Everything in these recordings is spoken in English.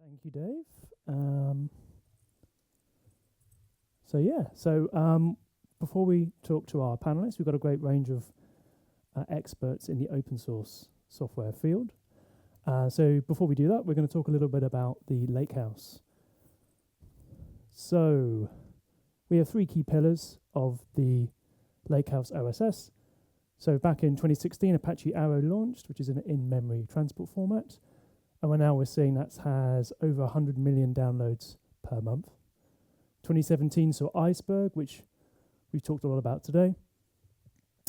Thank you, Dave. So before we talk to our panelists, we've got a great range of experts in the open source software field. So before we do that, we're going to talk a little bit about the Lakehouse. So we have three key pillars of the Lakehouse OSS. So back in 2016, Apache Arrow launched, which is an in-memory transport format. And we're seeing that has over 100 million downloads per month. 2017 saw Iceberg, which we've talked a lot about today.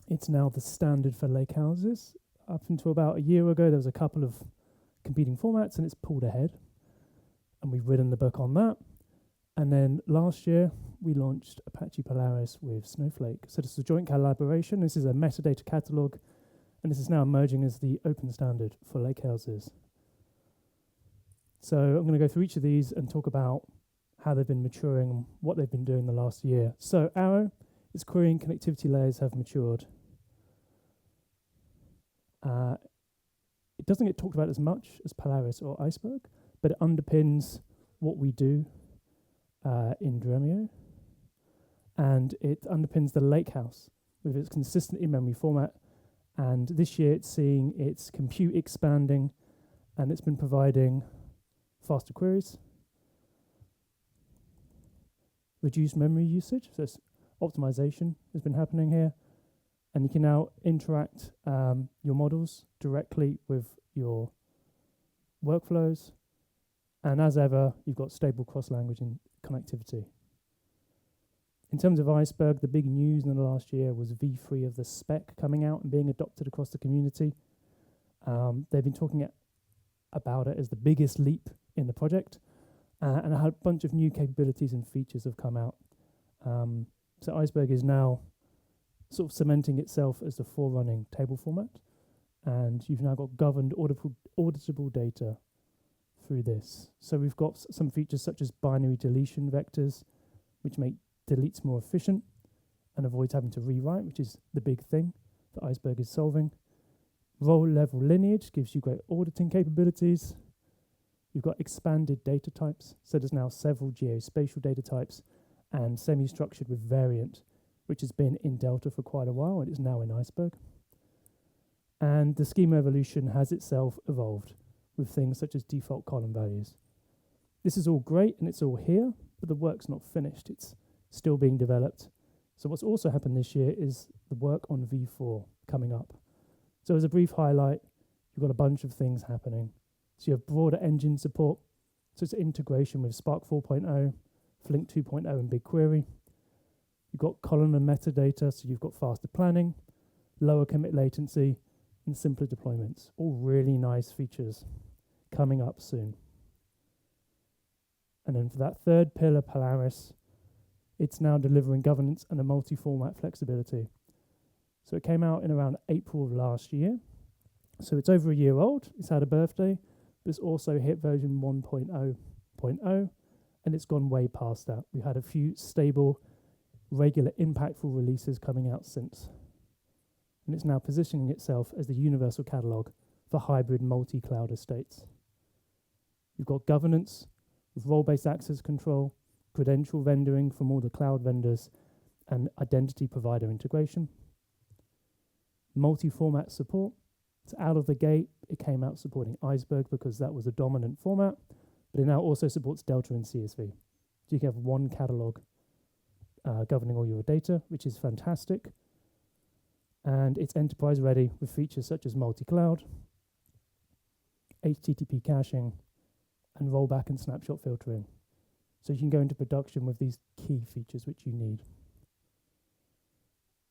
It's now the standard for lakehouses. Up until about a year ago, there was a couple of competing formats, and it's pulled ahead. And we've written the book on that. And then last year, we launched Apache Polaris with Snowflake. So this is a joint collaboration. This is a metadata catalog, and this is now emerging as the open standard for lakehouses. So I'm going to go through each of these and talk about how they've been maturing and what they've been doing the last year. So Arrow, its query and connectivity layers have matured. It doesn't get talked about as much as Polaris or Iceberg, but it underpins what we do in Dremio. And it underpins the Lakehouse with its consistent in-memory format. And this year it's seeing its compute expanding, and it's been providing faster queries, reduced memory usage, so optimization has been happening here, and you can now interact your models directly with your workflows, and as ever, you've got stable cross-language and connectivity. In terms of Iceberg, the big news in the last year was V3 of the spec coming out and being adopted across the community. They've been talking about it as the biggest leap in the project, and a bunch of new capabilities and features have come out. So Iceberg is now sort of cementing itself as the forerunning table format, and you've now got governed auditable data through this. So we've got some features such as binary deletion vectors, which make deletes more efficient and avoids having to rewrite, which is the big thing that Iceberg is solving. Role level lineage gives you great auditing capabilities. You've got expanded data types, so there's now several geospatial data types, and semi-structured with variant, which has been in Delta for quite a while, and it's now in Iceberg. And the schema evolution has itself evolved with things such as default column values. This is all great, and it's all here, but the work's not finished. It's still being developed. So what's also happened this year is the work on V4 coming up. So as a brief highlight, you've got a bunch of things happening. So you have broader engine support, so it's integration with Spark 4.0, Flink 2.0 and BigQuery. You've got columnar metadata, so you've got faster planning, lower commit latency, and simpler deployments. All really nice features coming up soon. And then for that third pillar, Polaris, it's now delivering governance and a multi-format flexibility. So it came out in around April of last year. So it's over a year old, it's had a birthday, but it's also hit version 1.0.0, and it's gone way past that. We've had a few stable, regular, impactful releases coming out since. And it's now positioning itself as the universal catalog for hybrid multi-cloud estates. You've got governance with role-based access control, credential vendoring from all the cloud vendors, and identity provider integration. Multi-format support. So out of the gate, it came out supporting Iceberg because that was a dominant format, but it now also supports Delta and CSV. So you can have one catalog governing all your data, which is fantastic. And it's enterprise ready with features such as multi-cloud, HTTP caching, and rollback and snapshot filtering. So you can go into production with these key features which you need.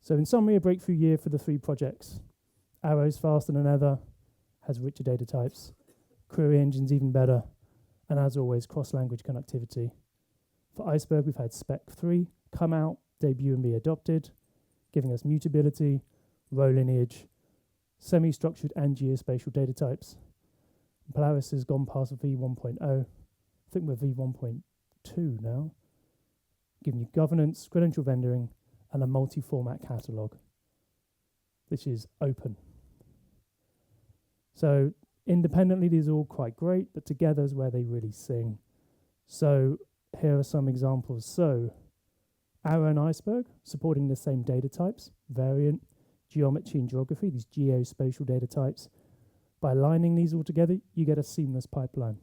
So in summary, a breakthrough year for the three projects. Arrow's faster than ever, has richer data types, query engine's even better, and as always, cross-language connectivity. For Iceberg, we've had Spec 3 come out, debut and be adopted, giving us mutability, row lineage, semi-structured and geospatial data types. Polaris has gone past V1.0. I think we're V1.2 now, giving you governance, credential vendoring, and a multi-format catalog, which is open. So Independently, these are all quite great, but together is where they really sing. So here are some examples. So Arrow and Iceberg, supporting the same data types, variant, geometry and geography, these geospatial data types. By aligning these all together, you get a seamless pipeline.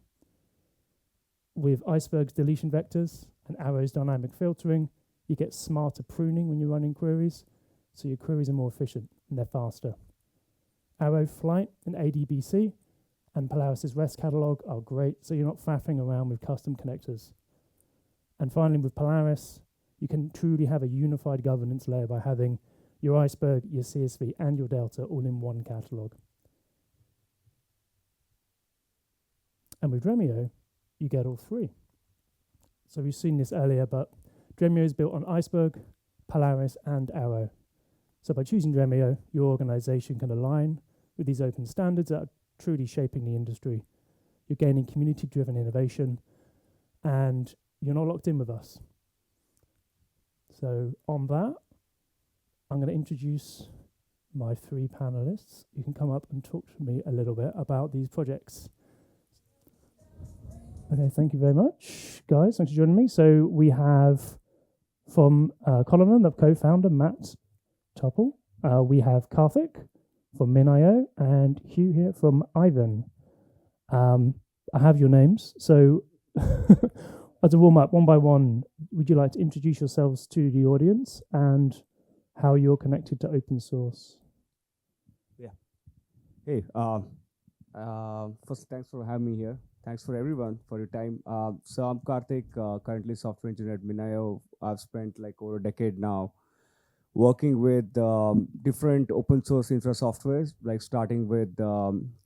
With Iceberg's deletion vectors and Arrow's dynamic filtering, you get smarter pruning when you're running queries, so your queries are more efficient and they're faster. Arrow Flight and ADBC and Polaris's REST catalog are great, so you're not faffing around with custom connectors. And finally, with Polaris, you can truly have a unified governance layer by having your Iceberg, your CSV, and your Delta all in one catalog. And with Dremio, you get all three. So we've seen this earlier, but Dremio is built on Iceberg, Polaris, and Arrow. So by choosing Dremio, your organization can align with these open standards that are truly shaping the industry. You're gaining community-driven innovation, and you're not locked in with us. So on that, I'm going to introduce my three panelists. You can come up and talk to me a little bit about these projects. Okay, thank you very much, guys. Thanks for joining me. So we have from Column, the co-founder, Matt Topple. We have Karthik from Min.io and Hugh here from Ivan. I have your names. So as a warm-up, one by one, would you like to introduce yourselves to the audience and how you're connected to open source? Yeah. Hey, first, thanks for having me here. Thanks for everyone for your time. So I'm Karthik, currently software engineer at Min.io. I've spent like over a decade now working with different open source infra softwares, like starting with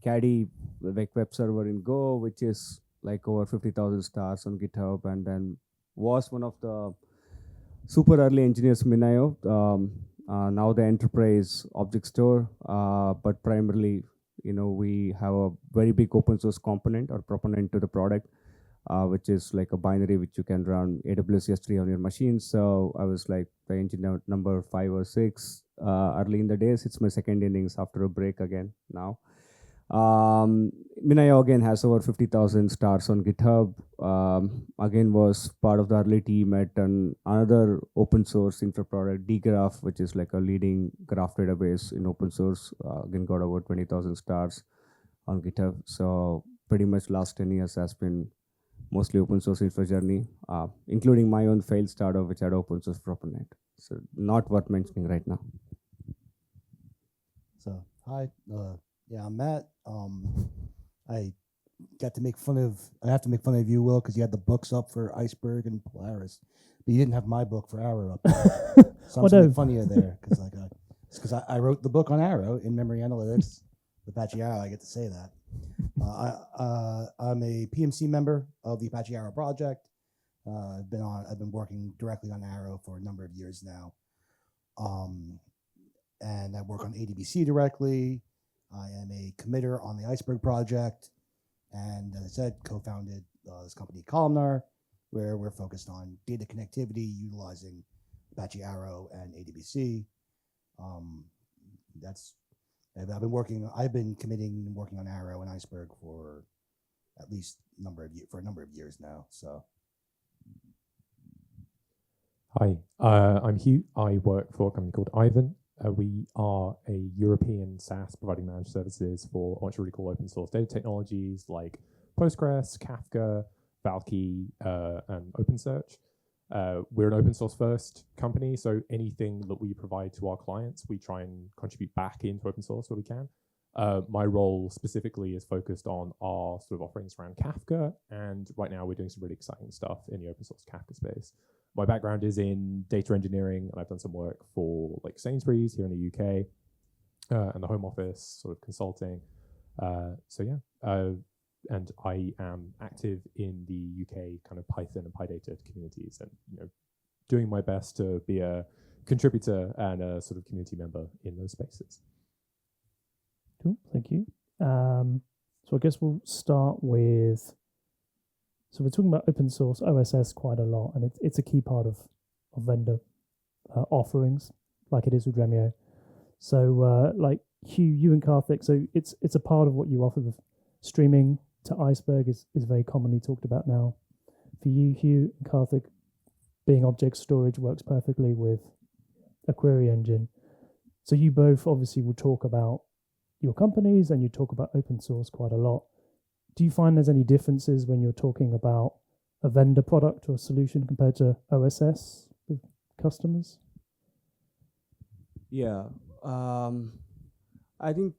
Caddy, like web server in Go, which is like over 50,000 stars on GitHub, and then was one of the super early engineers Min.io. Now the enterprise object store, but primarily, we have a very big open source component or proponent to the product, which is like a binary which you can run AWS S3 on your machine. So I was like the engineer number 5 or 6 early in the days. It's my second innings after a break again now. Min.io again has over 50,000 stars on GitHub. Again was part of the early team at another open source infra product, dgraph, which is like a leading graph database in open source. Again got over 20,000 stars on GitHub. So pretty much last 10 years has been mostly open source infra journey, including my own failed startup, which had open source proponent. So not worth mentioning right now. So hi. Yeah, I'm Matt. I have to make fun of you, Will, because you had the books up for Iceberg and Polaris, but you didn't have my book for Arrow up there. So I'm making fun of you there, because I wrote the book on Arrow in memory analytics, Apache Arrow. I get to say that. I'm a PMC member of the Apache Arrow project. I've been working directly on Arrow for a number of years now, and I work on ADBC directly. I am a committer on the Iceberg project, and as I said, co-founded this company Columnar, where we're focused on data connectivity utilizing Apache Arrow and ADBC. I've been committing and working on Arrow and Iceberg for at least a number of years now. So, hi, I'm Hugh. I work for a company called Ivan. We are a European SaaS providing managed services for a bunch of really cool open source data technologies like Postgres, Kafka, Valkey, and OpenSearch. We're an open source first company, so anything that we provide to our clients, we try and contribute back into open source where we can. My role specifically is focused on our sort of offerings around Kafka, and right now we're doing some really exciting stuff in the open source Kafka space. My background is in data engineering, and I've done some work for like Sainsbury's here in the UK and the Home Office, sort of consulting. And I am active in the UK kind of Python and PyData communities, and doing my best to be a contributor and a sort of community member in those spaces. Cool, thank you. So I guess we'll start with. So we're talking about open source OSS quite a lot, and it's a key part of vendor offerings, like it is with Dremio. So like Hugh, you and Karthik, so it's a part of what you offer streaming to Iceberg is very commonly talked about now. For you, Hugh and Karthik, being object storage works perfectly with a query engine. So you both obviously will talk about your companies and you talk about open source quite a lot. Do you find there's any differences when you're talking about a vendor product or solution compared to OSS with customers? Yeah, I think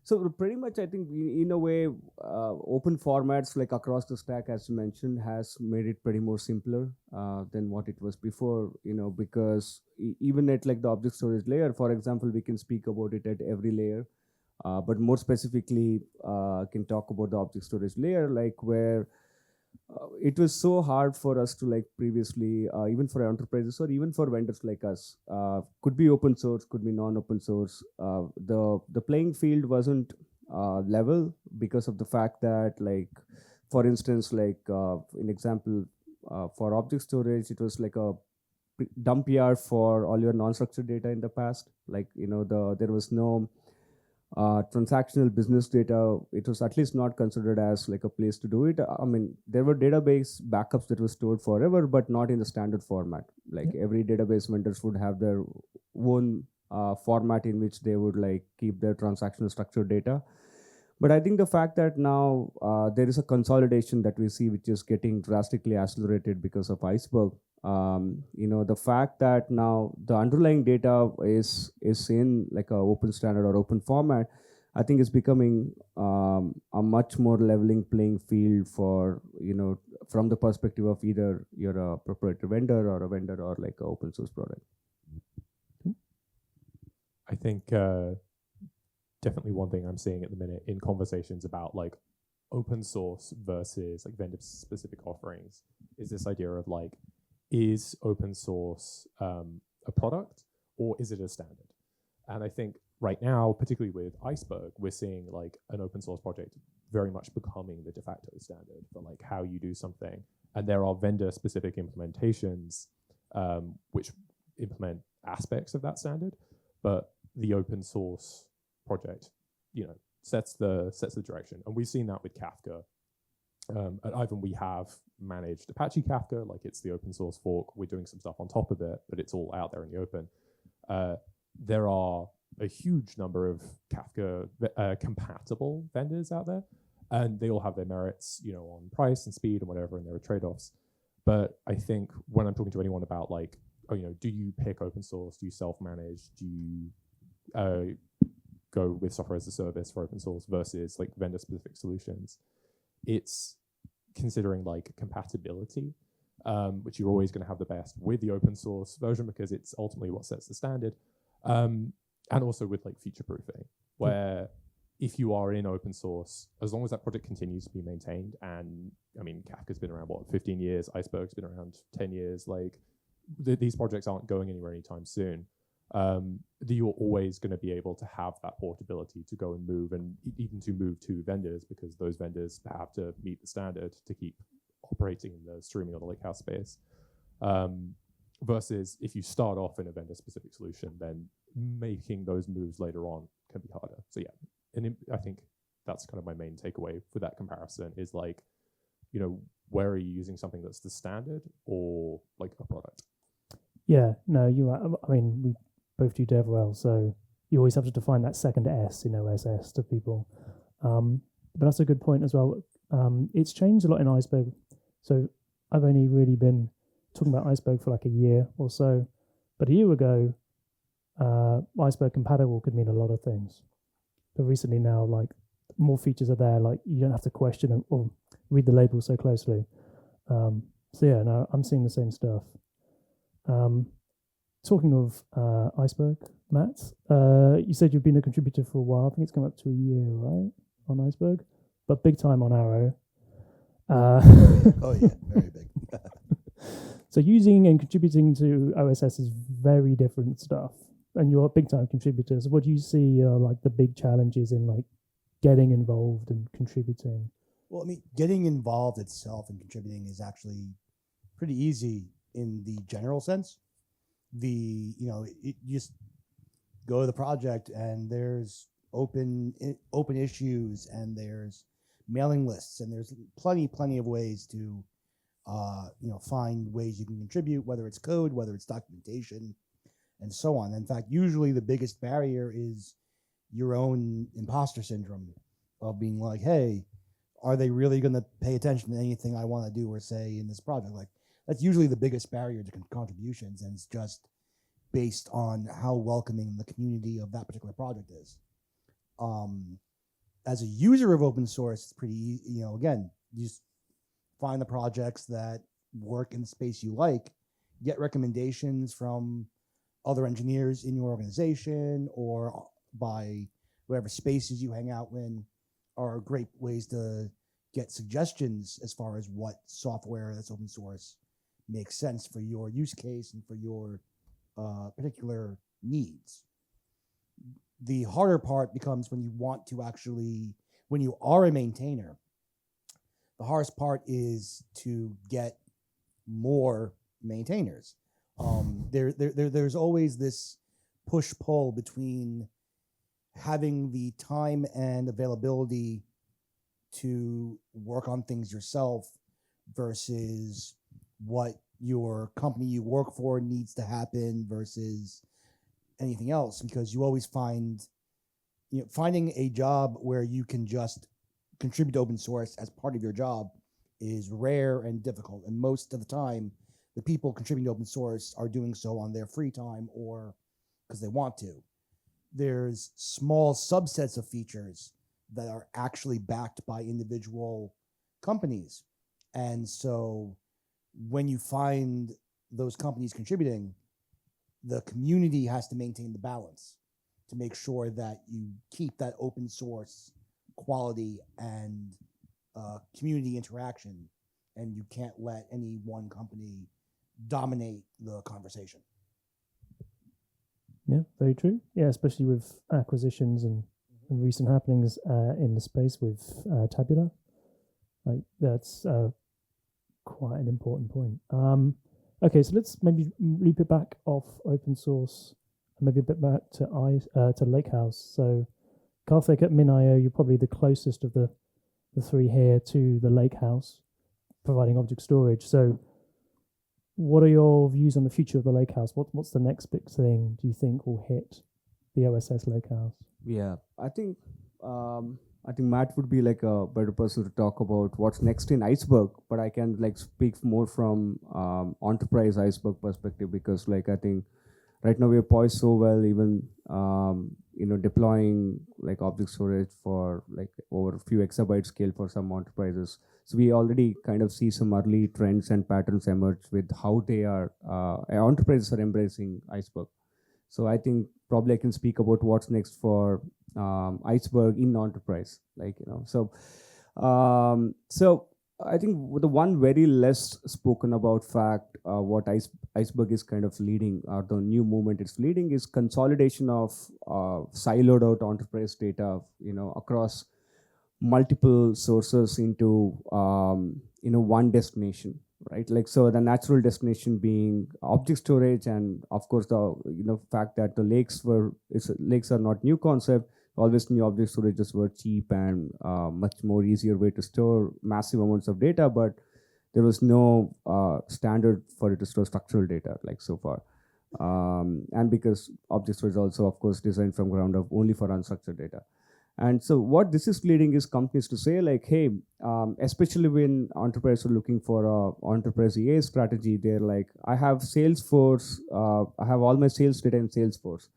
so. Pretty much, I think in a way, open formats like across the stack, as you mentioned, has made it pretty more simpler than what it was before. Because even at like the object storage layer, for example, we can speak about it at every layer, but more specifically, can talk about the object storage layer, like where. It was so hard for us to like previously, even for enterprises or even for vendors like us, could be open source, could be non-open source. The playing field wasn't level because of the fact that, like, for instance, like in example, for object storage, it was like a dump yard for all your non-structured data in the past. Like there was no transactional business data. It was at least not considered as like a place to do it. I mean, there were database backups that were stored forever, but not in the standard format. Like every database vendors would have their own format in which they would like keep their transactional structured data. But I think the fact that now there is a consolidation that we see, which is getting drastically accelerated because of Iceberg. The fact that now the underlying data is in like a open standard or open format, I think is becoming a much more leveling playing field for, from the perspective of either you're a proprietary vendor or a vendor or like an open source product. I think definitely one thing I'm seeing at the minute in conversations about like open source versus like vendor specific offerings is this idea of like, is open source a product or is it a standard? And I think right now, particularly with Iceberg, we're seeing like an open source project very much becoming the de facto standard for like how you do something. And there are vendor specific implementations which implement aspects of that standard, but the open source project, sets the direction. And we've seen that with Kafka. At Ivan, we have managed Apache Kafka, like it's the open source fork. We're doing some stuff on top of it, but it's all out there in the open. There are a huge number of Kafka compatible vendors out there, and they all have their merits, on price and speed and whatever, and there are trade-offs. But I think when I'm talking to anyone about like, do you pick open source? Do you self-manage? Do you go with software as a service for open source versus like vendor-specific solutions? It's considering like compatibility, which you're always going to have the best with the open source version because it's ultimately what sets the standard, and also with like future proofing, where if you are in open source, as long as that project continues to be maintained, and I mean, Kafka's been around, 15 years, Iceberg's been around 10 years, like these projects aren't going anywhere anytime soon. You're always going to be able to have that portability to go and move, and even to move to vendors, because those vendors have to meet the standard to keep operating in the streaming or the Lakehouse space. Versus if you start off in a vendor-specific solution, then making those moves later on can be harder. So yeah, and I think that's kind of my main takeaway for that comparison is like, where are you using something that's the standard or like a product? Yeah, no, you are. I mean, we both do dev well, so you always have to define that second S in OSS to people. But that's a good point as well. It's changed a lot in Iceberg. So I've only really been talking about Iceberg for like a year or so. But a year ago, Iceberg compatible could mean a lot of things. But recently now, like, more features are there. Like, you don't have to question or read the label so closely. So yeah, no, I'm seeing the same stuff. Talking of Iceberg, Matt, you said you've been a contributor for a while. I think it's come up to a year, right, on Iceberg, but big time on Arrow. Oh yeah, very big. So using and contributing to OSS is very different stuff, and you're a big time contributor. So what do you see are like the big challenges in like getting involved and contributing? Well, I mean, getting involved itself and contributing is actually pretty easy in the general sense. You just go to the project and there's open issues, and there's mailing lists, and there's plenty of ways to find ways you can contribute, whether it's code, whether it's documentation, and so on. In fact, usually the biggest barrier is your own imposter syndrome of being like, hey, are they really going to pay attention to anything I want to do or say in this project? Like, that's usually the biggest barrier to contributions, and it's just based on how welcoming the community of that particular project is. As a user of open source, it's pretty easy. Again, you just find the projects that work in the space you like, get recommendations from other engineers in your organization or by whatever spaces you hang out in are great ways to get suggestions as far as what software that's open source makes sense for your use case and for your particular needs. The harder part becomes when you are a maintainer. The hardest part is to get more maintainers. There's always this push-pull between having the time and availability to work on things yourself versus what your company you work for needs to happen versus anything else, because you always finding a job where you can just contribute to open source as part of your job is rare and difficult. And most of the time, the people contributing to open source are doing so on their free time or because they want to. There's small subsets of features that are actually backed by individual companies. And so when you find those companies contributing, the community has to maintain the balance to make sure that you keep that open source quality and community interaction, and you can't let any one company dominate the conversation. Yeah, very true. Yeah, especially with acquisitions and recent happenings in the space with Tabula. Like, that's quite an important point. Okay, so let's maybe loop it back off open source and maybe a bit back to Lakehouse. So, Karthik, at MinIO, you're probably the closest of the three here to the Lakehouse, providing object storage. So, what are your views on the future of the Lakehouse? What's the next big thing do you think will hit the OSS Lakehouse? Yeah, I think Matt would be like a better person to talk about what's next in Iceberg, but I can like speak more from enterprise Iceberg perspective, because like I think right now we are poised so well, even deploying like object storage for like over a few exabyte scale for some enterprises. So we already kind of see some early trends and patterns emerge with how they are enterprises are embracing Iceberg. So I think probably I can speak about what's next for Iceberg in enterprise, So I think the one very less spoken about fact, what Iceberg is kind of leading, or the new movement it's leading, is consolidation of siloed out enterprise data, across multiple sources into one destination, right? Like, so the natural destination being object storage, and of course the fact that the lakes are not new concept. Always new object storages were cheap and much more easier way to store massive amounts of data, but there was no standard for it to store structural data like so far. And because object storage also, of course, designed from ground up only for unstructured data. And so what this is leading is companies to say like, hey, especially when enterprises are looking for a enterprise EA strategy, they're like, I have Salesforce, I have all my sales data in Salesforce.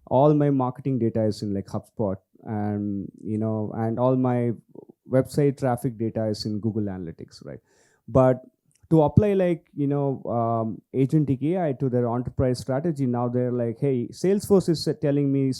All my marketing data is in like HubSpot, and and all my website traffic data is in Google Analytics, right? But to apply like agentic AI to their enterprise strategy, now they're like, hey, Salesforce is selling me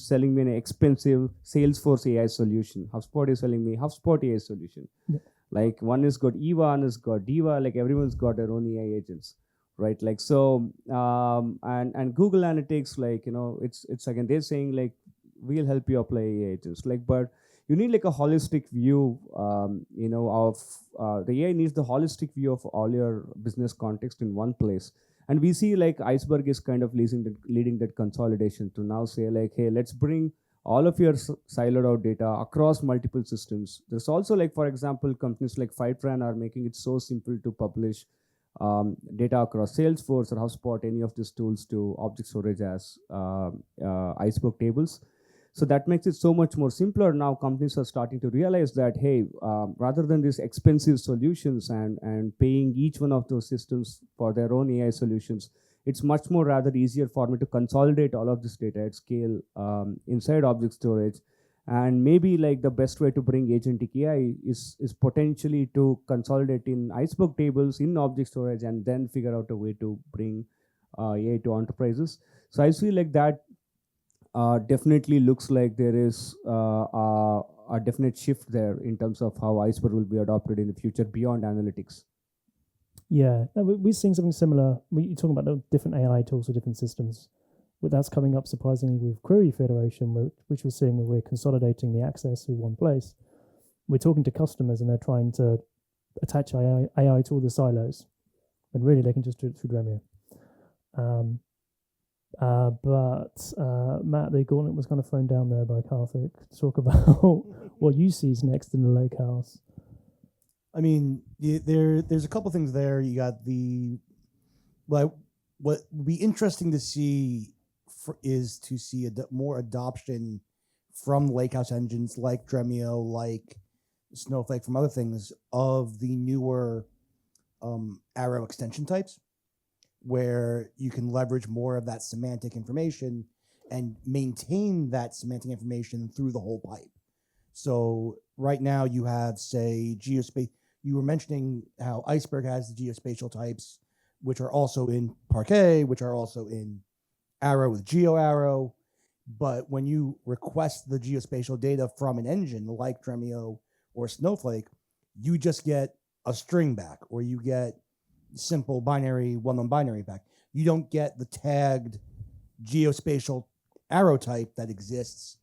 an expensive Salesforce AI solution. HubSpot is selling me HubSpot AI solution. Yeah. Like one has got Eva, one has got Diva, like everyone's got their own AI agents. Right, like so, and Google Analytics, like it's again they're saying like we'll help you apply AI agents, like, but you need like a holistic view, of the AI needs the holistic view of all your business context in one place, and we see like Iceberg is kind of leading that consolidation to now say like, hey, let's bring all of your siloed out data across multiple systems. There's also, like, for example, companies like Fivetran are making it so simple to publish data across Salesforce or HubSpot, any of these tools, to object storage as Iceberg tables. So that makes it so much more simpler. Now companies are starting to realize that, hey, rather than these expensive solutions and paying each one of those systems for their own AI solutions, it's much more rather easier for me to consolidate all of this data at scale inside object storage. And maybe like the best way to bring agentic AI is potentially to consolidate in Iceberg tables in object storage and then figure out a way to bring AI to enterprises. So I feel like that definitely looks like there is a definite shift there in terms of how Iceberg will be adopted in the future beyond analytics. Yeah, we're seeing something similar. You're talking about the different AI tools for different systems. But that's coming up surprisingly with query federation, which we're seeing where we're consolidating the access to one place. We're talking to customers and they're trying to attach AI to all the silos, when really they can just do it through Dremio. But Matt, the gauntlet was kind of thrown down there by Karthik to talk about what you see is next in the Lakehouse. I mean, there's a couple things there. You got what would be interesting to see is to see more adoption from Lakehouse engines like Dremio, like Snowflake, from other things, of the newer Arrow extension types, where you can leverage more of that semantic information and maintain that semantic information through the whole pipe. So right now you have, say, geospatial. You were mentioning how Iceberg has the geospatial types, which are also in Parquet, which are also in Arrow with GeoArrow. But when you request the geospatial data from an engine like Dremio or Snowflake, you just get a string back, or you get simple binary, well-known binary back. You don't get the tagged geospatial arrow type that exists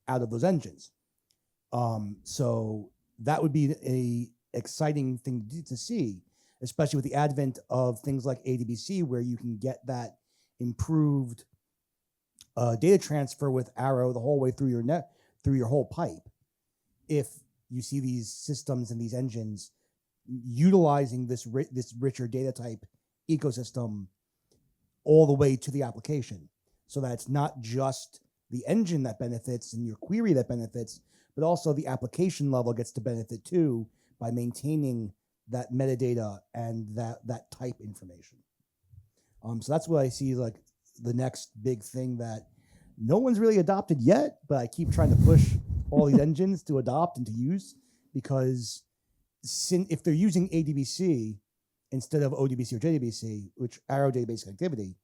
out of those engines. So that would be a exciting thing to see, especially with the advent of things like ADBC, where you can get that improved data transfer with Arrow the whole way through your whole pipe. If you see these systems and these engines utilizing this richer data type ecosystem all the way to the application, so that it's not just the engine that benefits and your query that benefits, but also the application level gets to benefit too by maintaining that metadata and that type information. So that's what I see like the next big thing that no one's really adopted yet, but I keep trying to push all these engines to adopt and to use, because if they're using ADBC instead of ODBC or JDBC, which Arrow Database Connectivity,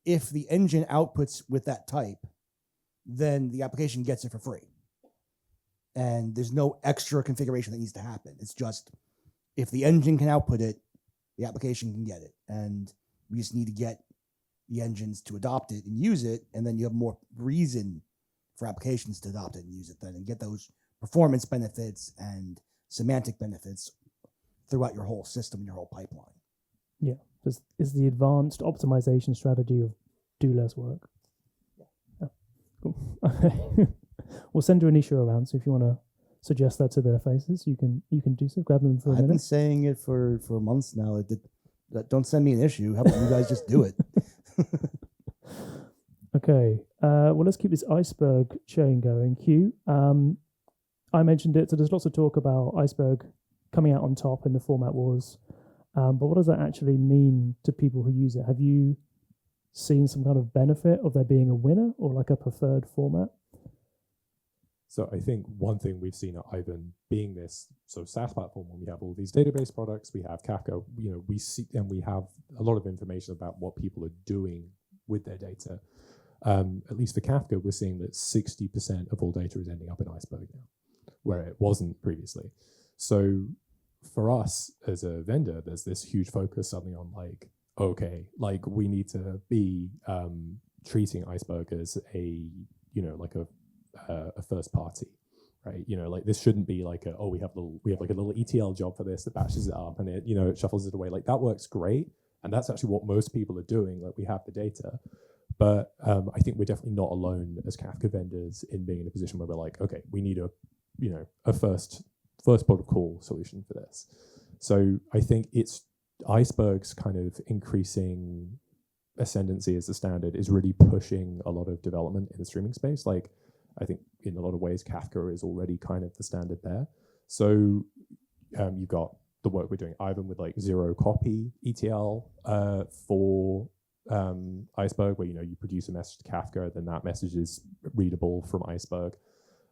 if the engine outputs with that type, then the application gets it for free. And there's no extra configuration that needs to happen. It's just, if the engine can output it, the application can get it. And we just need to get the engines to adopt it and use it, and then you have more reason for applications to adopt it and use it then, and get those performance benefits and semantic benefits throughout your whole system and your whole pipeline. Yeah, this is the advanced optimization strategy of do less work. Yeah, cool. Okay. We'll send you an issue around, so if you want to suggest that to their faces, you can do so. Grab them for a minute. I've been saying it for months now. Don't send me an issue. How about you guys just do it? Okay. Well, let's keep this Iceberg chain going. Q. I mentioned it, so there's lots of talk about Iceberg coming out on top in the format wars. But what does that actually mean to people who use it? Have you seen some kind of benefit of there being a winner or like a preferred format? So I think one thing we've seen at Ivan being this sort of SaaS platform, when we have all these database products, we have Kafka, we see, and we have a lot of information about what people are doing with their data. At least for Kafka, we're seeing that 60% of all data is ending up in Iceberg now, where it wasn't previously. So for us as a vendor, there's this huge focus suddenly on like, okay, like we need to be treating Iceberg as a first party, right? Like this shouldn't be like we have like a little ETL job for this that batches it up and it shuffles it away. Like that works great, and that's actually what most people are doing. Like we have the data, But I think we're definitely not alone as Kafka vendors in being in a position where we're like, okay, we need a first port of call solution for this. So I think it's Iceberg's kind of increasing ascendancy as the standard is really pushing a lot of development in the streaming space. Like, I think in a lot of ways, Kafka is already kind of the standard there. So you've got the work we're doing, Ivan, with like zero copy ETL for Iceberg, where you produce a message to Kafka, then that message is readable from Iceberg.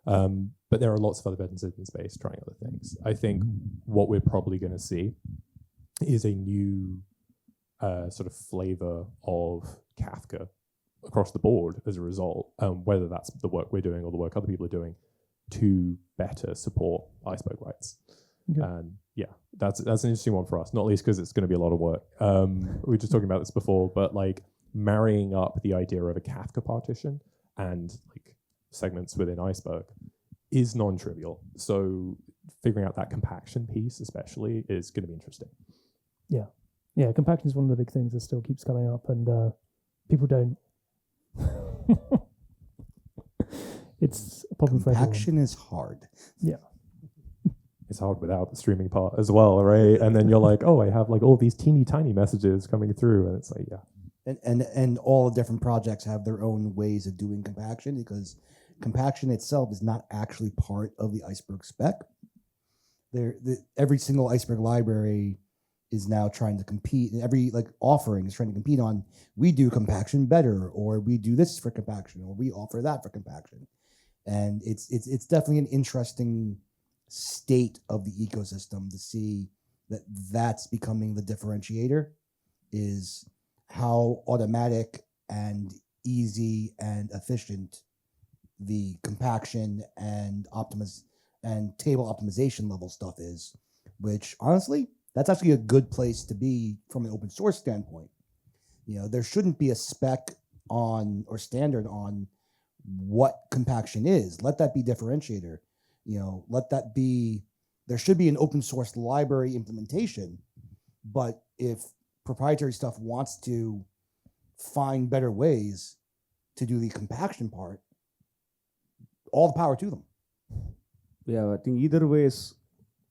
But there are lots of other vendors in the space trying other things. I think what we're probably going to see is a new sort of flavor of Kafka across the board as a result, whether that's the work we're doing or the work other people are doing to better support Iceberg writes. Okay. And yeah, that's an interesting one for us, not least because it's going to be a lot of work. We were just talking about this before, but like marrying up the idea of a Kafka partition and like segments within Iceberg is non-trivial. So figuring out that compaction piece especially is going to be interesting. Yeah, compaction is one of the big things that still keeps coming up, and people don't. It's a problem for everyone. Compaction is hard. Yeah. It's hard without the streaming part as well, right? And then you're like, oh, I have like all these teeny tiny messages coming through, and it's like, yeah. And all the different projects have their own ways of doing compaction, because compaction itself is not actually part of the Iceberg spec. Every single Iceberg library is now trying to compete, and every like offering is trying to compete on, we do compaction better, or we do this for compaction, or we offer that for compaction. And it's definitely an interesting state of the ecosystem to see that that's becoming the differentiator, is how automatic and easy and efficient the compaction and table optimization level stuff is, which honestly, that's actually a good place to be from an open source standpoint. There shouldn't be a spec on or standard on what compaction is. Let that be differentiator. Let that be, there should be an open source library implementation, but if proprietary stuff wants to find better ways to do the compaction part, all the power to them. Yeah, I think either ways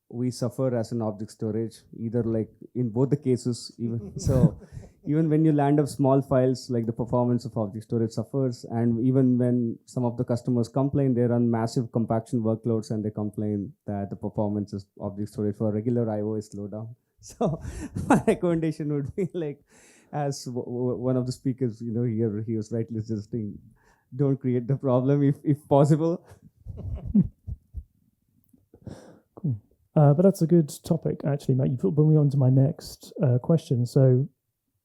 we suffer as an object storage, either like in both the cases, even when you land up small files, like the performance of object storage suffers. And even when some of the customers complain, they run massive compaction workloads and they complain that the performance of object storage for regular IO is slow down. So my recommendation would be like, as one of the speakers, here he was rightly suggesting, don't create the problem if possible. Cool. But that's a good topic, actually, Matt. You put me on to my next question. So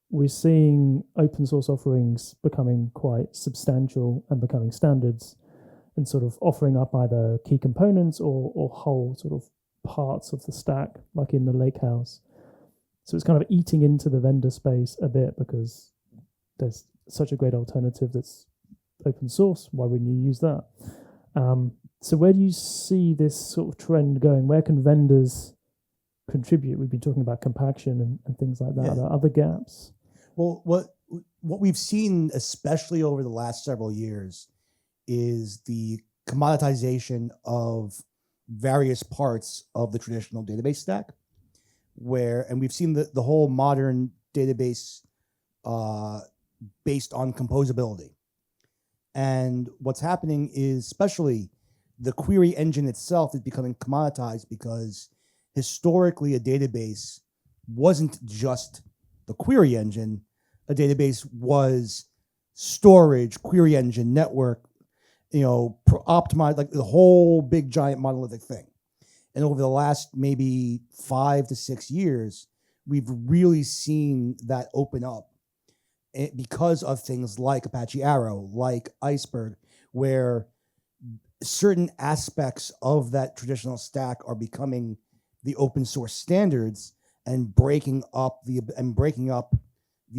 we're seeing open source offerings becoming quite substantial and becoming standards, and sort of offering up either key components or whole sort of parts of the stack, like in the Lakehouse. So it's kind of eating into the vendor space a bit because there's such a great alternative that's open source. Why wouldn't you use that? So where do you see this sort of trend going? Where can vendors contribute? We've been talking about compaction and things like that. Yeah. Are there other gaps? Well, what we've seen, especially over the last several years, is the commoditization of various parts of the traditional database stack, and we've seen the whole modern database based on composability. And what's happening is, especially the query engine itself is becoming commoditized, because historically a database wasn't just the query engine. A database was storage, query engine, network, optimized, like the whole big giant monolithic thing. And over the last maybe 5 to 6 years, we've really seen that open up because of things like Apache Arrow, like Iceberg, where certain aspects of that traditional stack are becoming the open source standards and breaking up the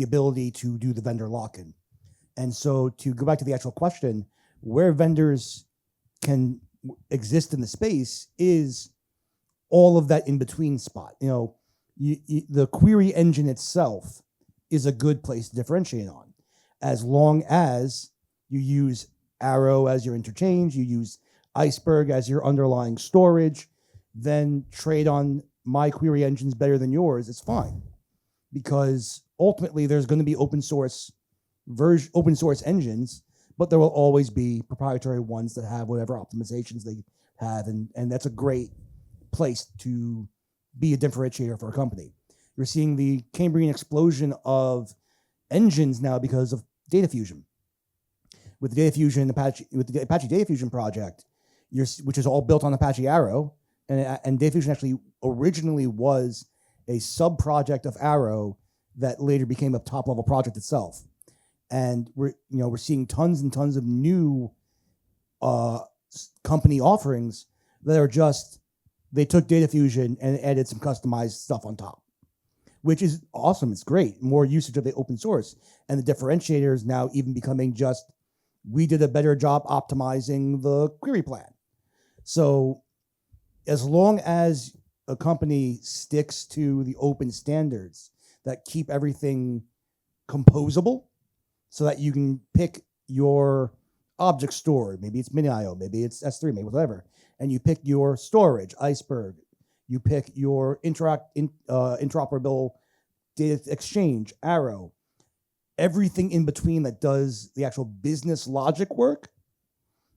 ability to do the vendor lock-in. And so to go back to the actual question, where vendors can exist in the space is all of that in-between spot. The query engine itself is a good place to differentiate on. as long as you use Arrow as your interchange, you use Iceberg as your underlying storage, then trade on my query engines better than yours, it's fine. Because ultimately there's going to be open source engines, but there will always be proprietary ones that have whatever optimizations they have, and that's a great place to be a differentiator for a company. You're seeing the Cambrian explosion of engines now because of data fusion. With the data fusion with the Apache Data Fusion project, which is all built on Apache Arrow, and Data Fusion actually originally was a sub-project of Arrow that later became a top-level project itself. And we're seeing tons and tons of new company offerings that are just, they took Data Fusion and added some customized stuff on top, which is awesome. It's great. More usage of the open source. And the differentiator is now even becoming just, we did a better job optimizing the query plan. So as long as a company sticks to the open standards that keep everything composable so that you can pick your object store, maybe it's mini-IO, maybe it's S3, maybe whatever, and you pick your storage, Iceberg, you pick your interoperable data exchange, Arrow, everything in between that does the actual business logic work,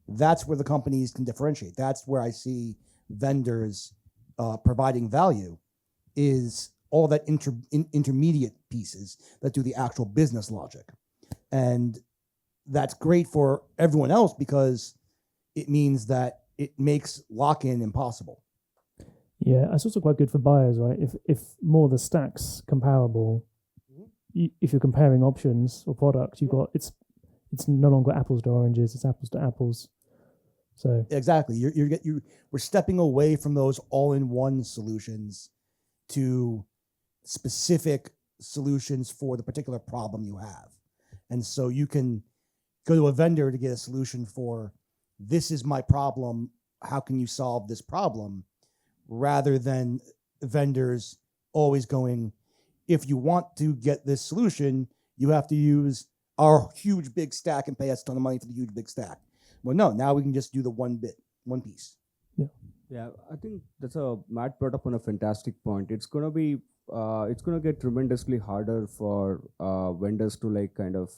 that's where the companies can differentiate. That's where I see vendors providing value, is all that intermediate pieces that do the actual business logic. And that's great for everyone else because it means that it makes lock-in impossible. Yeah, it's also quite good for buyers, right? If more of the stack's comparable, if you're comparing options or products, you've got it's no longer apples to oranges, it's apples to apples. So exactly, we're stepping away from those all-in-one solutions to specific solutions for the particular problem you have. And so you can go to a vendor to get a solution for, this is my problem, how can you solve this problem? Rather than vendors always going, if you want to get this solution, you have to use our huge big stack and pay us a ton of money for the huge big stack. Well, no, now we can just do the one piece. Yeah, I think Matt brought up on a fantastic point. It's gonna get tremendously harder for vendors to kind of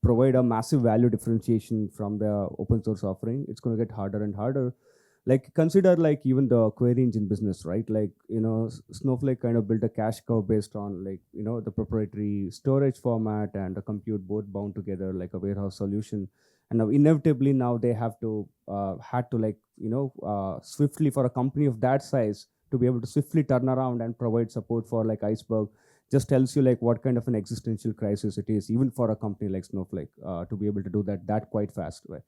provide a massive value differentiation from the open source offering. It's gonna get harder and harder. Consider even the query engine business, right? Snowflake kind of built a cash cow based on the proprietary storage format and the compute both bound together like a warehouse solution. And now inevitably they had to swiftly, for a company of that size to be able to swiftly turn around and provide support for Iceberg, just tells you what kind of an existential crisis it is, even for a company like Snowflake, to be able to do that quite fast, right?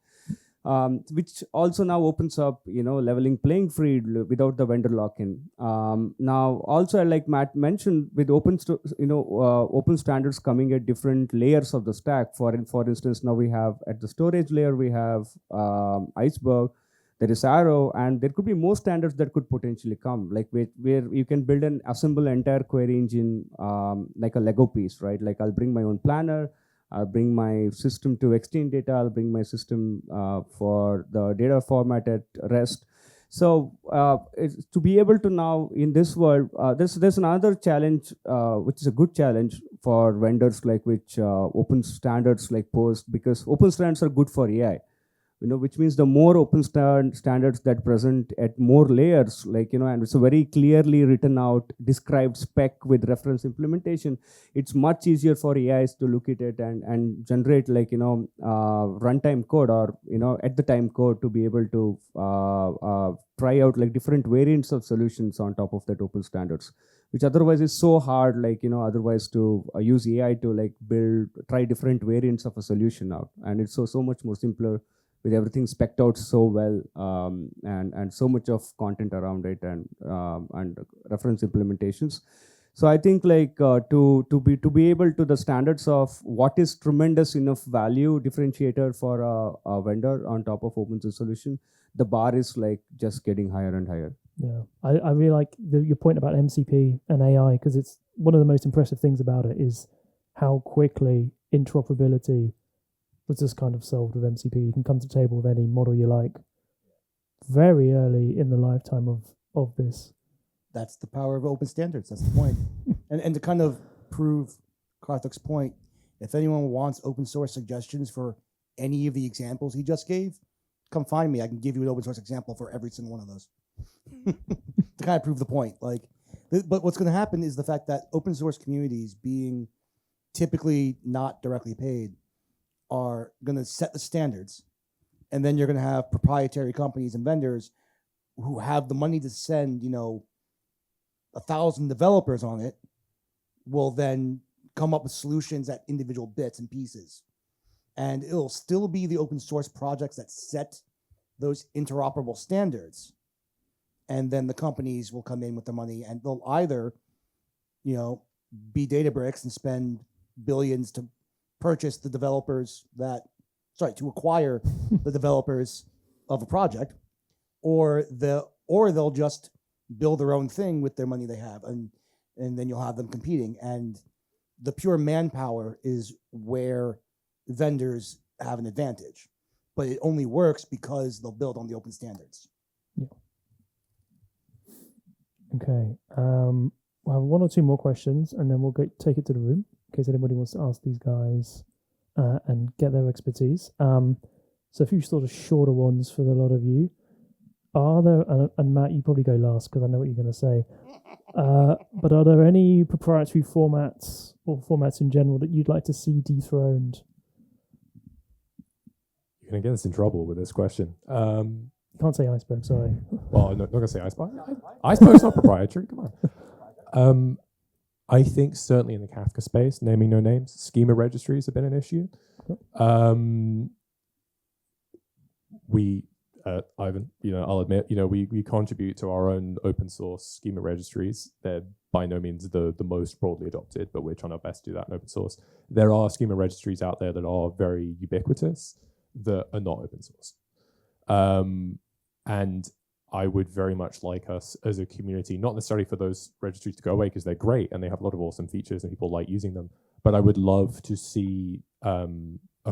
Which also now opens up, leveling playing field without the vendor lock-in. Now, also like Matt mentioned, with open standards coming at different layers of the stack. For instance, now we have at the storage layer we have Iceberg, there is Arrow, and there could be more standards that could potentially come, where you can build and assemble an entire query engine like a Lego piece, right? I'll bring my own planner, I'll bring my system to exchange data, I'll bring my system for the data format at rest. So to be able to now, in this world, there's another challenge, which is a good challenge for vendors which open standards pose, because open standards are good for AI. Which means the more open standards that present at more layers, and it's a very clearly written out, described spec with reference implementation, it's much easier for AIs to look at it and generate runtime code or, at the time code to be able to try out different variants of solutions on top of that open standards, which otherwise is so hard, otherwise to use AI to try different variants of a solution out. And it's so much more simpler, with everything specced out so well, and so much of content around it and reference implementations. So I think to be able to the standards of what is tremendous enough value differentiator for a vendor on top of open source solution, the bar is just getting higher and higher. Yeah, I really like your point about MCP and AI, because it's one of the most impressive things about it is how quickly interoperability was just kind of solved with MCP. You can come to the table with any model you like very early in the lifetime of this. That's the power of open standards. That's the point. And to kind of prove Karthik's point, if anyone wants open source suggestions for any of the examples he just gave, come find me. I can give you an open source example for every single one of those to kind of prove the point. Like, but what's going to happen is the fact that open source communities, being typically not directly paid, are going to set the standards, and then you're going to have proprietary companies and vendors who have the money to send, 1,000 developers on it, will then come up with solutions at individual bits and pieces. And it'll still be the open source projects that set those interoperable standards. And then the companies will come in with the money, and they'll either, be Databricks and spend billions to purchase the developers to acquire the developers of a project, or they'll just build their own thing with their money they have, and then you'll have them competing. And the pure manpower is where vendors have an advantage, but it only works because they'll build on the open standards. Yeah. Okay. We'll have one or two more questions, and then we'll take it to the room in case anybody wants to ask these guys and get their expertise. So a few sort of shorter ones for a lot of you. Are there, and Matt, you probably go last because I know what you're going to say, but are there any proprietary formats or formats in general that you'd like to see dethroned? You're going to get us in trouble with this question. Can't say Iceberg, sorry. Well, I'm not going to say Iceberg. Iceberg's not proprietary, come on. I think certainly in the Kafka space, naming no names, schema registries have been an issue. Ivan, I'll admit, we contribute to our own open source schema registries. They're by no means the most broadly adopted, but we're trying our best to do that in open source. There are schema registries out there that are very ubiquitous that are not open source. And I would very much like us as a community, not necessarily for those registries to go away because they're great and they have a lot of awesome features and people like using them, but I would love to see a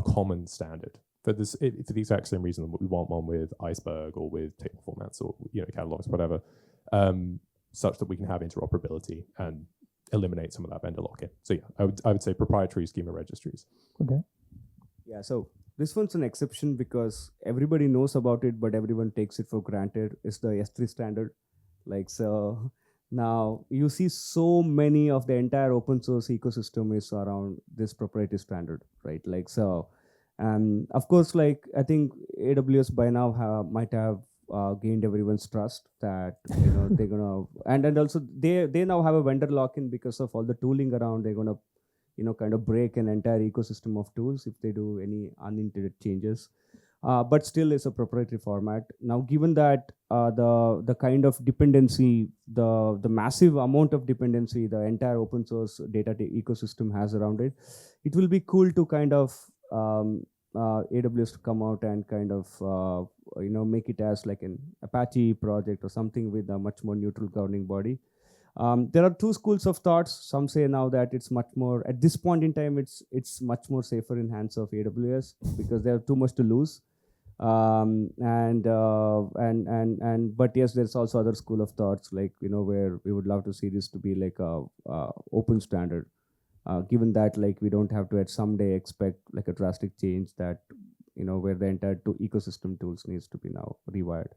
common standard for this, for the exact same reason that we want one with Iceberg or with table formats or catalogs, whatever, such that we can have interoperability and eliminate some of that vendor lock-in. So yeah, I would say proprietary schema registries. Okay. Yeah, so this one's an exception because everybody knows about it, but everyone takes it for granted. It's the S3 standard. So now you see so many of the entire open source ecosystem is around this proprietary standard, right? And of course, I think AWS by now might have gained everyone's trust that they're gonna, and also they now have a vendor lock-in because of all the tooling around. They're gonna kind of break an entire ecosystem of tools if they do any unintended changes. But still it's a proprietary format. Now, given that the kind of dependency, the massive amount of dependency the entire open source data ecosystem has around it, it will be cool to kind of AWS to come out and kind of make it as like an Apache project or something with a much more neutral governing body. There are two schools of thoughts. Some say now that it's much more, at this point in time, it's much more safer in hands of AWS because they have too much to lose. But yes, there's also other school of thoughts where we would love to see this to be like a open standard. Given that we don't have to at someday expect a drastic change that where the entire ecosystem tools needs to be now rewired.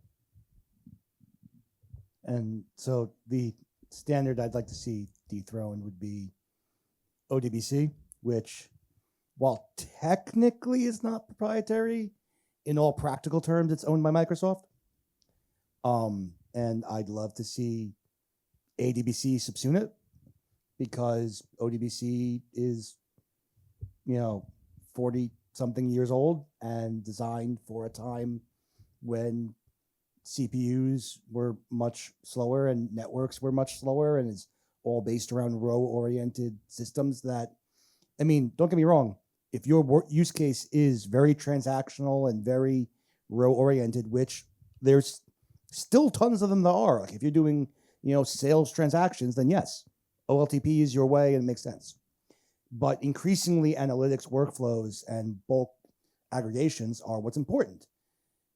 And so the standard I'd like to see dethroned would be ODBC, which, while technically is not proprietary, in all practical terms, it's owned by Microsoft. And I'd love to see ADBC subsume it because ODBC is, 40-something years old and designed for a time when CPUs were much slower and networks were much slower, and it's all based around row-oriented systems that, don't get me wrong, if your use case is very transactional and very row-oriented, which there's still tons of them that are, if you're doing, sales transactions, then yes, OLTP is your way and it makes sense. But increasingly analytics workflows and bulk aggregations are what's important.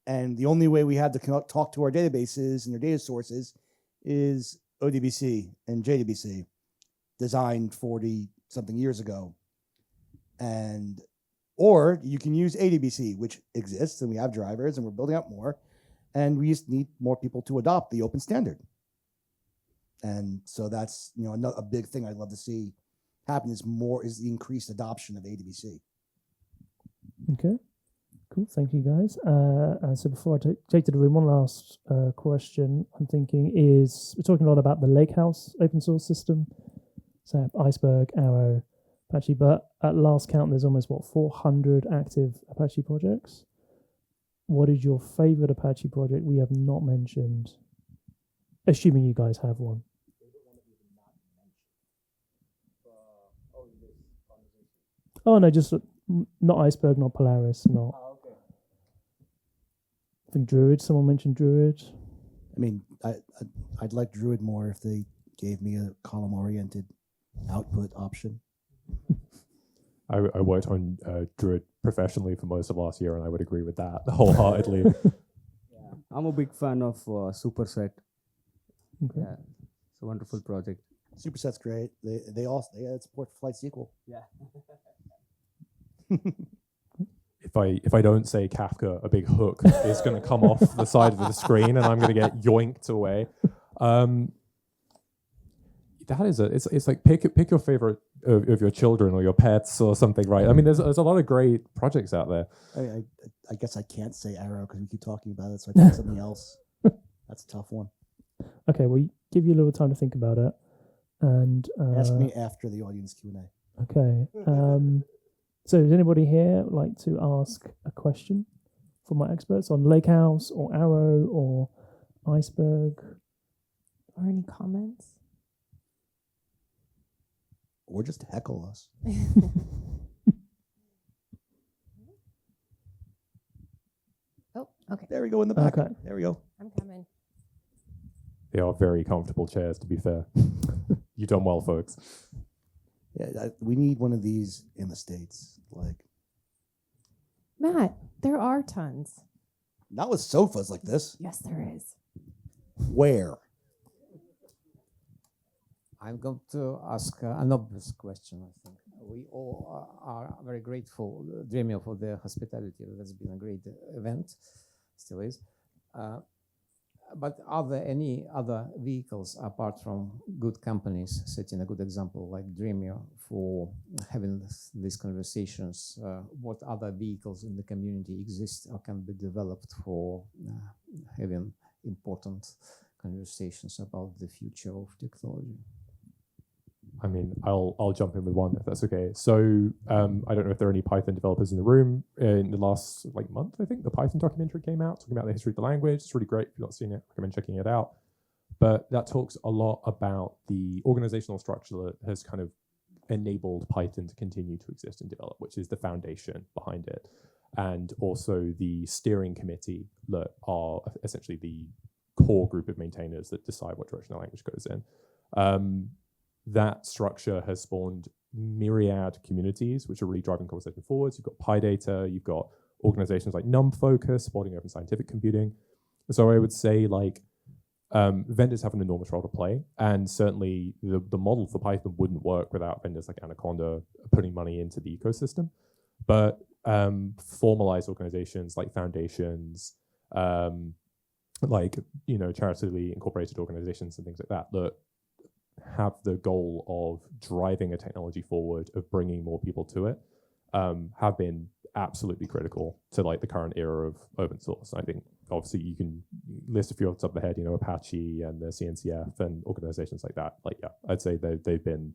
And the only way we had to talk to our databases and their data sources is ODBC and JDBC, designed 40-something years ago. Or you can use ADBC, which exists, and we have drivers, and we're building out more. And we just need more people to adopt the open standard. And so that's a big thing I'd love to see happen is the increased adoption of ADBC. Okay, cool. Thank you, guys. So before I take to the room, one last question I'm thinking is, we're talking a lot about the Lakehouse open source system, so Iceberg, Arrow, Apache, but at last count, there's almost, 400 active Apache projects. What is your favorite Apache project we have not mentioned? Assuming you guys have one. Oh, no, just not Iceberg, not Polaris, not. Okay. I think Druid, someone mentioned Druid. I mean, I'd like Druid more if they gave me a column-oriented output option. I worked on Druid professionally for most of last year, and I would agree with that wholeheartedly. Yeah, I'm a big fan of Superset. Okay. Yeah, it's a wonderful project. Superset's great. They support Flight SQL. Yeah. If I don't say Kafka, a big hook is going to come off the side of the screen, and I'm going to get yoinked away. It's like pick your favorite of your children or your pets or something, right? I mean, there's a lot of great projects out there. I guess I can't say Arrow because we keep talking about it, so I pick something else. That's a tough one. Okay, well, give you a little time to think about it, and Ask me after the audience Q&A. Okay. So does anybody here like to ask a question for my experts on Lakehouse or Arrow or Iceberg? Or any comments? Or just heckle us. Oh, okay. There we go in the back. Okay. There we go. I'm coming. They are very comfortable chairs, to be fair. You've done well, folks. Yeah, we need one of these in the States. Like, Matt, there are tons. not with sofas like this. Yes, there is. Where? I'm going to ask an obvious question, I think. We all are very grateful, Dremio, for the hospitality. That's been a great event, still is. But are there any other vehicles apart from good companies setting a good example like Dremio for having these conversations? What other vehicles in the community exist or can be developed for having important conversations about the future of technology? I mean, I'll jump in with one if that's okay. So I don't know if there are any Python developers in the room. In the last month, I think the Python documentary came out talking about the history of the language. It's really great. If you've not seen it, I recommend checking it out. But that talks a lot about the organizational structure that has kind of enabled Python to continue to exist and develop, which is the foundation behind it. And also the steering committee that are essentially the core group of maintainers that decide what direction the language goes in. That structure has spawned myriad communities, which are really driving conversation forwards. You've got PyData, you've got organizations like NumFocus supporting open scientific computing. So I would say vendors have an enormous role to play, and certainly the model for Python wouldn't work without vendors like Anaconda putting money into the ecosystem. But formalized organizations like foundations, charitably incorporated organizations and things like that have the goal of driving a technology forward, of bringing more people to it, have been absolutely critical to the current era of open source. I think obviously you can list a few off the top of the head, Apache and the CNCF and organizations like that. I'd say they've been,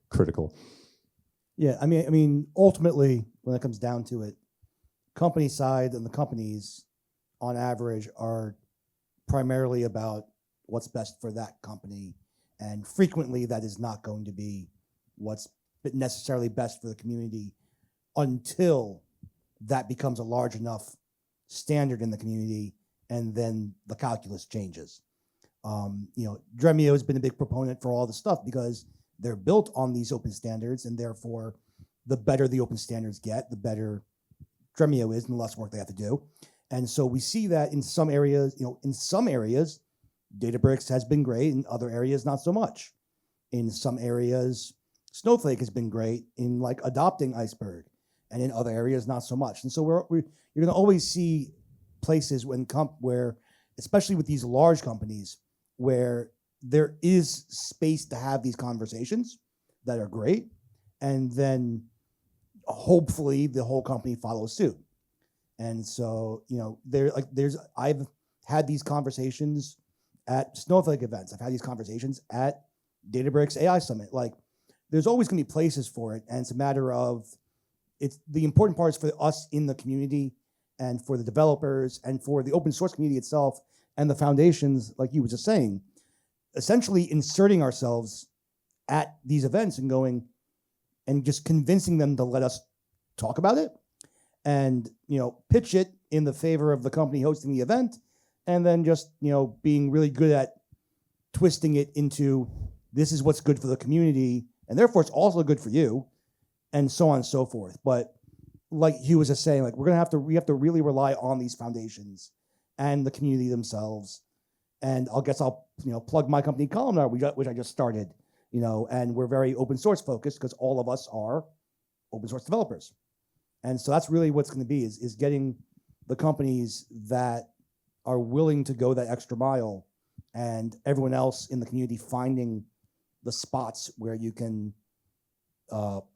critical. Yeah, I mean, ultimately, when it comes down to it, company side and the companies, on average, are primarily about what's best for that company, and frequently that is not going to be what's necessarily best for the community until that becomes a large enough standard in the community, and then the calculus changes. Dremio has been a big proponent for all this stuff because they're built on these open standards, and therefore the better the open standards get, the better Dremio is, and the less work they have to do. And so we see that in some areas, in some areas, Databricks has been great, in other areas, not so much. In some areas, Snowflake has been great in like adopting Iceberg, and in other areas, not so much. And so you're going to always see places where, especially with these large companies, where there is space to have these conversations that are great, and then hopefully the whole company follows suit. And so, I've had these conversations at Snowflake events. I've had these conversations at Databricks AI Summit. Like, there's always going to be places for it, and it's a matter of, the important part is for us in the community, and for the developers, and for the open source community itself, and the foundations, like you were just saying, essentially inserting ourselves at these events and going and just convincing them to let us talk about it, and pitch it in the favor of the company hosting the event, and then just being really good at twisting it into, this is what's good for the community, and therefore it's also good for you, and so on and so forth. But like Hugh was just saying, like, we have to really rely on these foundations and the community themselves. And I'll plug my company Columnar, which I just started, and we're very open source focused because all of us are open source developers. And so that's really what's going to be is getting the companies that are willing to go that extra mile, and everyone else in the community finding the spots where you can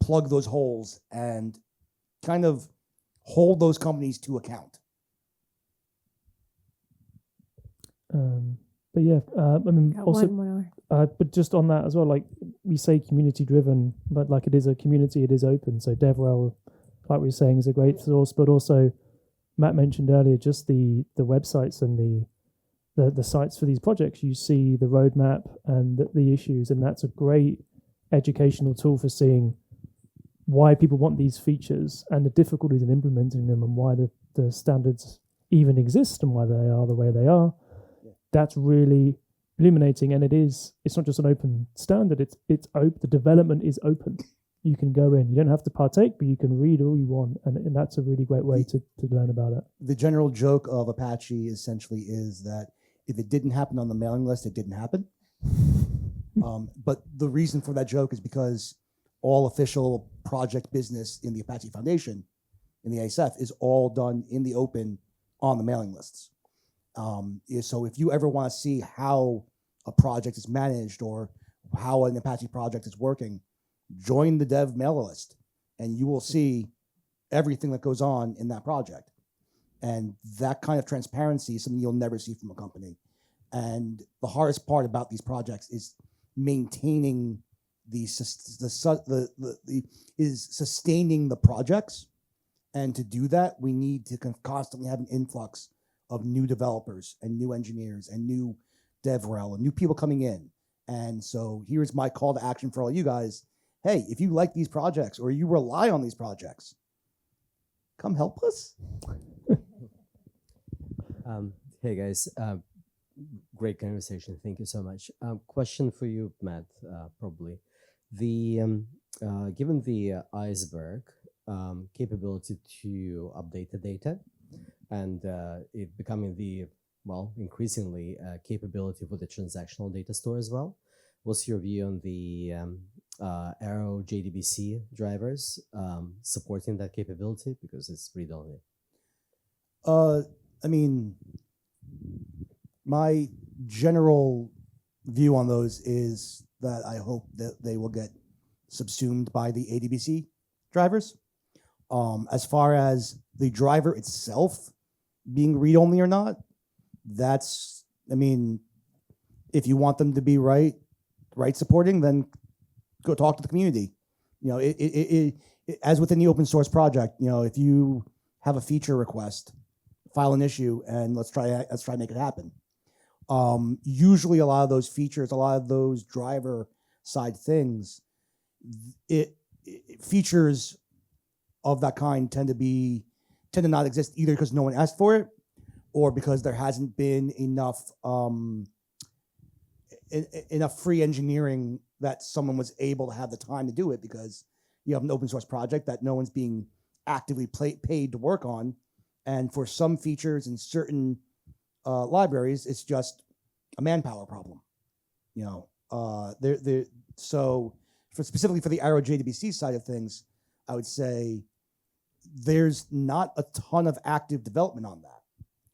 plug those holes and kind of hold those companies to account. But yeah, I mean, Got also, one more. but just on that as well, like we say community driven, but like it is a community, it is open. So DevRel, like we were saying, is a great source, but also Matt mentioned earlier, just the websites and the sites for these projects. You see the roadmap and the issues, and that's a great educational tool for seeing why people want these features and the difficulties in implementing them, and why the standards even exist and why they are the way they are. That's really illuminating, and it's not just an open standard, it's open. The development is open. You can go in, you don't have to partake, but you can read all you want, and that's a really great way to learn about it. The general joke of Apache essentially is that if it didn't happen on the mailing list, it didn't happen. But the reason for that joke is because all official project business in the Apache Foundation, in the ASF, is all done in the open on the mailing lists. So if you ever want to see how a project is managed or how an Apache project is working, join the dev mail list, and you will see everything that goes on in that project. And that kind of transparency is something you'll never see from a company. And the hardest part about these projects is maintaining sustaining the projects. And to do that, we need to constantly have an influx of new developers and new engineers and new DevRel and new people coming in. And so here's my call to action for all you guys. Hey, if you like these projects or you rely on these projects, come help us. Hey guys, great conversation. Thank you so much. Question for you, Matt, probably. Given the Iceberg capability to update the data, and it becoming increasingly capability for the transactional data store as well. What's your view on the Arrow JDBC drivers supporting that capability, because it's read-only? I mean, my general view on those is that I hope that they will get subsumed by the ADBC drivers. As far as the driver itself being read-only or not, if you want them to be right supporting, then go talk to the community. As within the open source project, if you have a feature request, file an issue, and let's try to make it happen. Usually a lot of those features, a lot of those driver side things, features of that kind tend to not exist either because no one asked for it, or because there hasn't been enough free engineering that someone was able to have the time to do it, because you have an open source project that no one's being actively paid to work on. And for some features in certain libraries, it's just a manpower problem. So specifically for the Arrow JDBC side of things, I would say there's not a ton of active development on that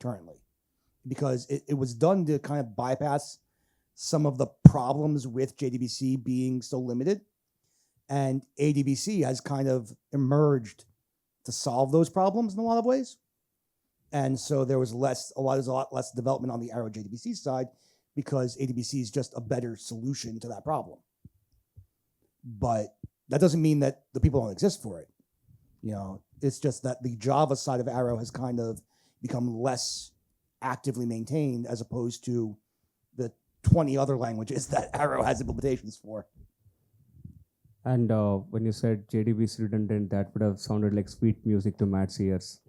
currently, because it was done to kind of bypass some of the problems with JDBC being so limited. And ADBC has kind of emerged to solve those problems in a lot of ways. And so there was a lot less development on the Arrow JDBC side, because ADBC is just a better solution to that problem. But that doesn't mean that the people don't exist for it. It's just that the Java side of Arrow has kind of become less actively maintained as opposed to the 20 other languages that Arrow has implementations for. And when you said JDBC redundant, that would have sounded like sweet music to Matt's ears.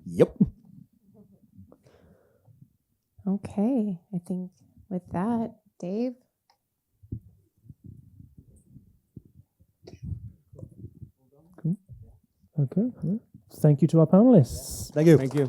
Yep. Okay, I think with that, Dave. Okay. Thank you to our panelists. Thank you. Thank you.